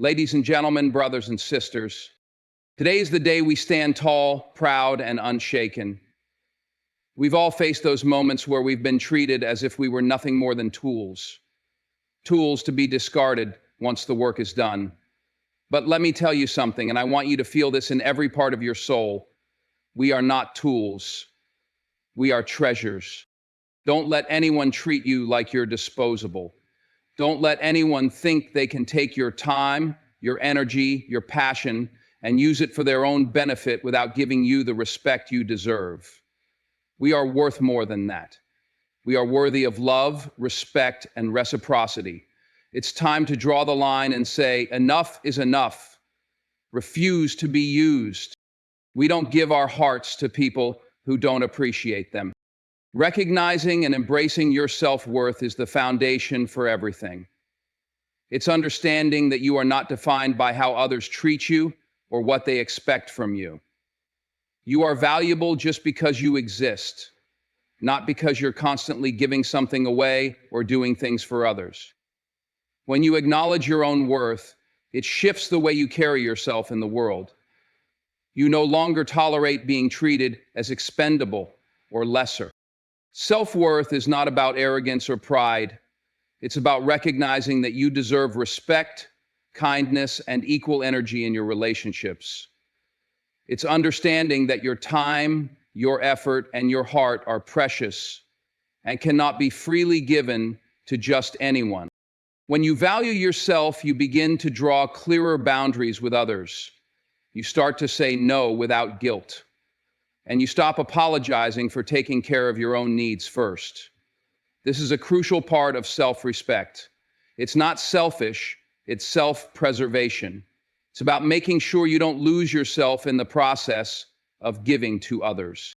Ladies and gentlemen, brothers and sisters, today is the day we stand tall, proud, and unshaken. We've all faced those moments where we've been treated as if we were nothing more than tools to be discarded once the work is done. But let me tell you something, and I want you to feel this in every part of your soul. We are not tools. We are treasures. Don't let anyone treat you like you're disposable. Don't let anyone think they can take your time, your energy, your passion, and use it for their own benefit without giving you the respect you deserve. We are worth more than that. We are worthy of love, respect, and reciprocity. It's time to draw the line and say, enough is enough. Refuse to be used. We don't give our hearts to people who don't appreciate them. Recognizing and embracing your self-worth is the foundation for everything. It's understanding that you are not defined by how others treat you or what they expect from you. You are valuable just because you exist, not because you're constantly giving something away or doing things for others. When you acknowledge your own worth, it shifts the way you carry yourself in the world. You no longer tolerate being treated as expendable or lesser. Self-worth is not about arrogance or pride. It's about recognizing that you deserve respect, kindness, and equal energy in your relationships. It's understanding that your time, your effort, and your heart are precious and cannot be freely given to just anyone. When you value yourself, you begin to draw clearer boundaries with others. You start to say no without guilt. And you stop apologizing for taking care of your own needs first. This is a crucial part of self-respect. It's not selfish, it's self-preservation. It's about making sure you don't lose yourself in the process of giving to others.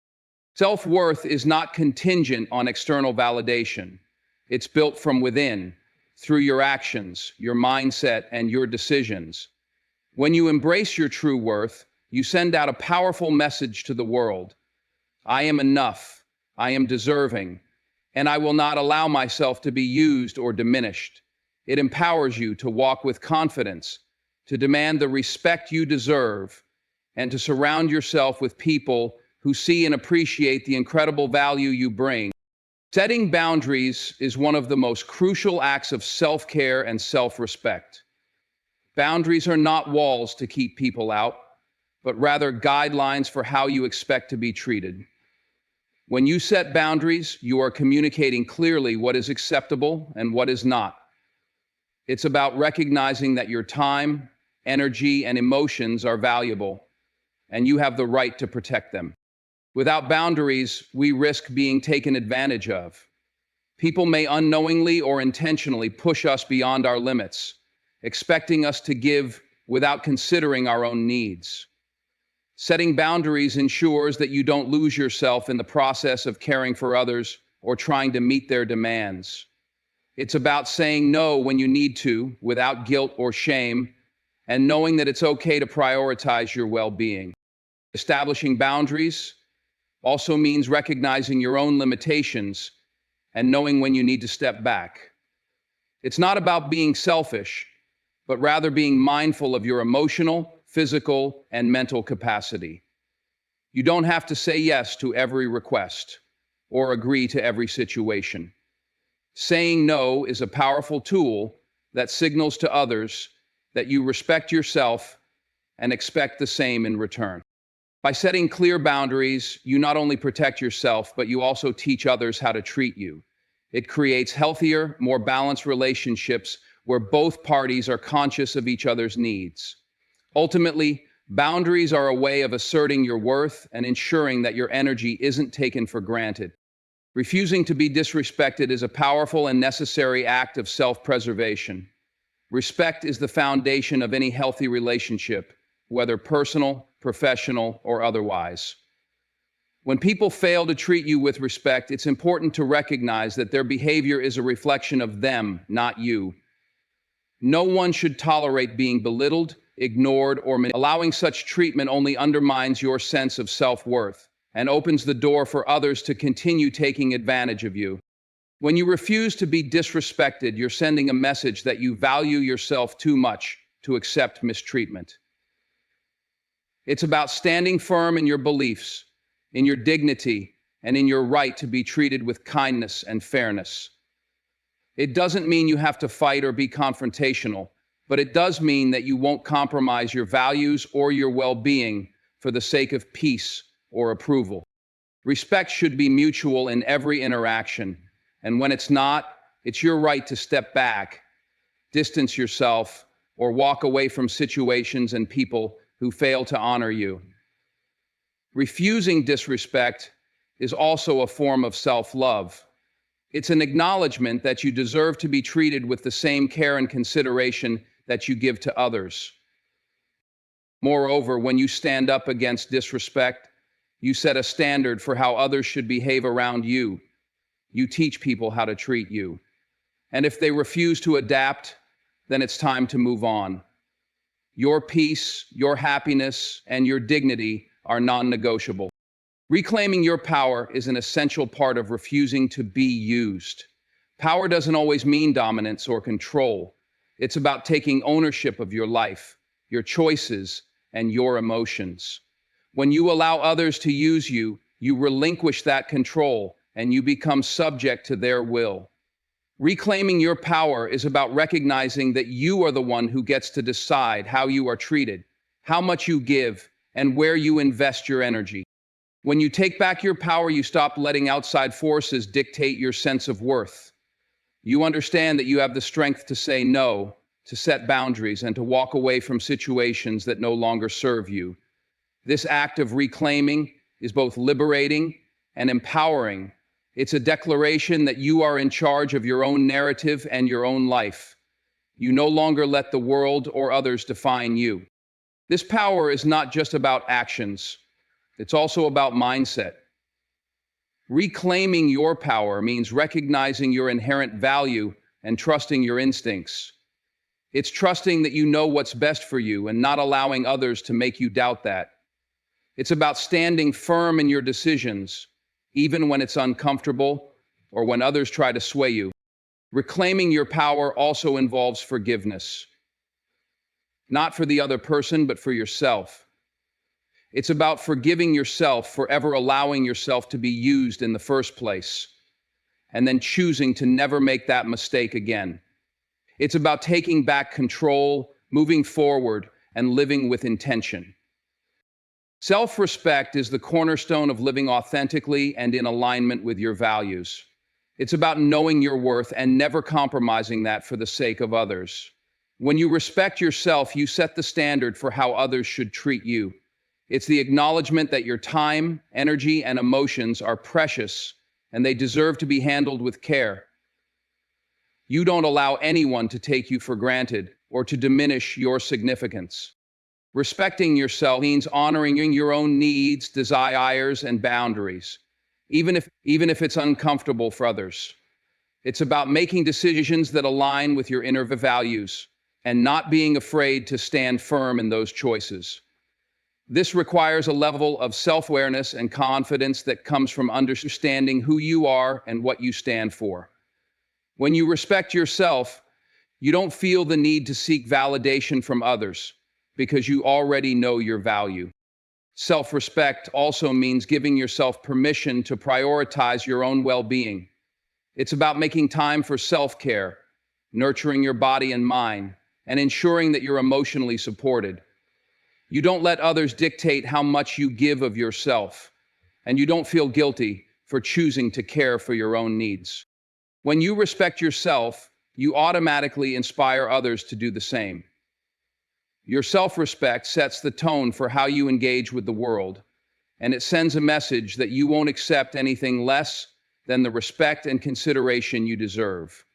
Self-worth is not contingent on external validation. It's built from within, through your actions, your mindset, and your decisions. When you embrace your true worth, you send out a powerful message to the world. I am enough, I am deserving, and I will not allow myself to be used or diminished. It empowers you to walk with confidence, to demand the respect you deserve, and to surround yourself with people who see and appreciate the incredible value you bring. Setting boundaries is one of the most crucial acts of self-care and self-respect. Boundaries are not walls to keep people out, but rather guidelines for how you expect to be treated. When you set boundaries, you are communicating clearly what is acceptable and what is not. It's about recognizing that your time, energy, and emotions are valuable, and you have the right to protect them. Without boundaries, we risk being taken advantage of. People may unknowingly or intentionally push us beyond our limits, expecting us to give without considering our own needs. Setting boundaries ensures that you don't lose yourself in the process of caring for others or trying to meet their demands. It's about saying no when you need to, without guilt or shame, and knowing that it's okay to prioritize your well-being. Establishing boundaries also means recognizing your own limitations and knowing when you need to step back. It's not about being selfish, but rather being mindful of your emotional, physical, and mental capacity. You don't have to say yes to every request or agree to every situation. Saying no is a powerful tool that signals to others that you respect yourself and expect the same in return. By setting clear boundaries, you not only protect yourself, but you also teach others how to treat you. It creates healthier, more balanced relationships where both parties are conscious of each other's needs. Ultimately, boundaries are a way of asserting your worth and ensuring that your energy isn't taken for granted. Refusing to be disrespected is a powerful and necessary act of self-preservation. Respect is the foundation of any healthy relationship, whether personal, professional, or otherwise. When people fail to treat you with respect, it's important to recognize that their behavior is a reflection of them, not you. No one should tolerate being belittled, ignored, or allowing such treatment only undermines your sense of self-worth and opens the door for others to continue taking advantage of you. When you refuse to be disrespected, you're sending a message that you value yourself too much to accept mistreatment. It's about standing firm in your beliefs, in your dignity, and in your right to be treated with kindness and fairness. It doesn't mean you have to fight or be confrontational, but it does mean that you won't compromise your values or your well-being for the sake of peace or approval. Respect should be mutual in every interaction, and when it's not, it's your right to step back, distance yourself, or walk away from situations and people who fail to honor you. Refusing disrespect is also a form of self-love. It's an acknowledgement that you deserve to be treated with the same care and consideration that you give to others. Moreover, when you stand up against disrespect, you set a standard for how others should behave around you. You teach people how to treat you. And if they refuse to adapt, then it's time to move on. Your peace, your happiness, and your dignity are non-negotiable. Reclaiming your power is an essential part of refusing to be used. Power doesn't always mean dominance or control. It's about taking ownership of your life, your choices, and your emotions. When you allow others to use you, you relinquish that control and you become subject to their will. Reclaiming your power is about recognizing that you are the one who gets to decide how you are treated, how much you give, and where you invest your energy. When you take back your power, you stop letting outside forces dictate your sense of worth. You understand that you have the strength to say no, to set boundaries, and to walk away from situations that no longer serve you. This act of reclaiming is both liberating and empowering. It's a declaration that you are in charge of your own narrative and your own life. You no longer let the world or others define you. This power is not just about actions. It's also about mindset. Reclaiming your power means recognizing your inherent value and trusting your instincts. It's trusting that you know what's best for you and not allowing others to make you doubt that. It's about standing firm in your decisions, even when it's uncomfortable or when others try to sway you. Reclaiming your power also involves forgiveness. Not for the other person, but for yourself. It's about forgiving yourself for ever allowing yourself to be used in the first place, and then choosing to never make that mistake again. It's about taking back control, moving forward, and living with intention. Self-respect is the cornerstone of living authentically and in alignment with your values. It's about knowing your worth and never compromising that for the sake of others. When you respect yourself, you set the standard for how others should treat you. It's the acknowledgement that your time, energy, and emotions are precious, and they deserve to be handled with care. You don't allow anyone to take you for granted or to diminish your significance. Respecting yourself means honoring your own needs, desires, and boundaries, even if it's uncomfortable for others. It's about making decisions that align with your inner values and not being afraid to stand firm in those choices. This requires a level of self-awareness and confidence that comes from understanding who you are and what you stand for. When you respect yourself, you don't feel the need to seek validation from others because you already know your value. Self-respect also means giving yourself permission to prioritize your own well-being. It's about making time for self-care, nurturing your body and mind, and ensuring that you're emotionally supported. You don't let others dictate how much you give of yourself, and you don't feel guilty for choosing to care for your own needs. When you respect yourself, you automatically inspire others to do the same. Your self-respect sets the tone for how you engage with the world, and it sends a message that you won't accept anything less than the respect and consideration you deserve.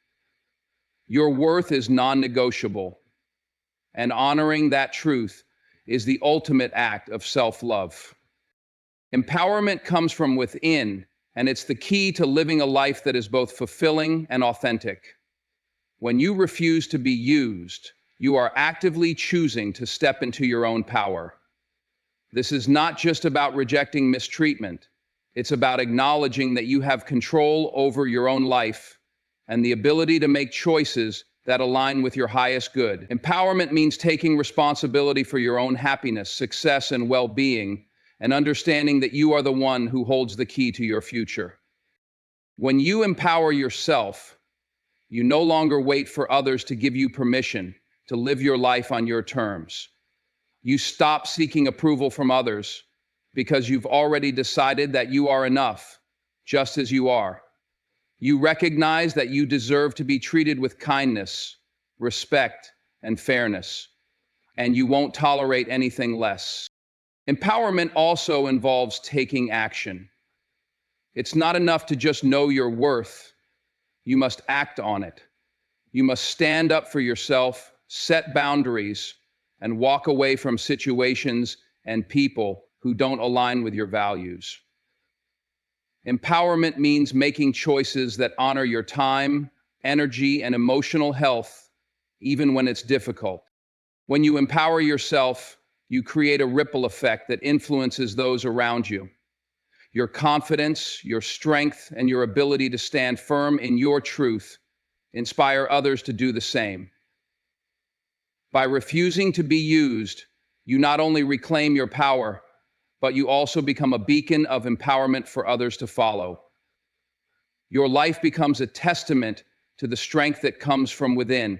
Your worth is non-negotiable, and honoring that truth is the ultimate act of self-love. Empowerment comes from within, and it's the key to living a life that is both fulfilling and authentic. When you refuse to be used, you are actively choosing to step into your own power. This is not just about rejecting mistreatment. It's about acknowledging that you have control over your own life and the ability to make choices that align with your highest good. Empowerment means taking responsibility for your own happiness, success, and well-being, and understanding that you are the one who holds the key to your future. When you empower yourself, you no longer wait for others to give you permission to live your life on your terms. You stop seeking approval from others because you've already decided that you are enough, just as you are. You recognize that you deserve to be treated with kindness, respect, and fairness, and you won't tolerate anything less. Empowerment also involves taking action. It's not enough to just know your worth. You must act on it. You must stand up for yourself, set boundaries, and walk away from situations and people who don't align with your values. Empowerment means making choices that honor your time, energy, and emotional health, even when it's difficult. When you empower yourself, you create a ripple effect that influences those around you. Your confidence, your strength, and your ability to stand firm in your truth inspire others to do the same. By refusing to be used, you not only reclaim your power, but you also become a beacon of empowerment for others to follow. Your life becomes a testament to the strength that comes from within.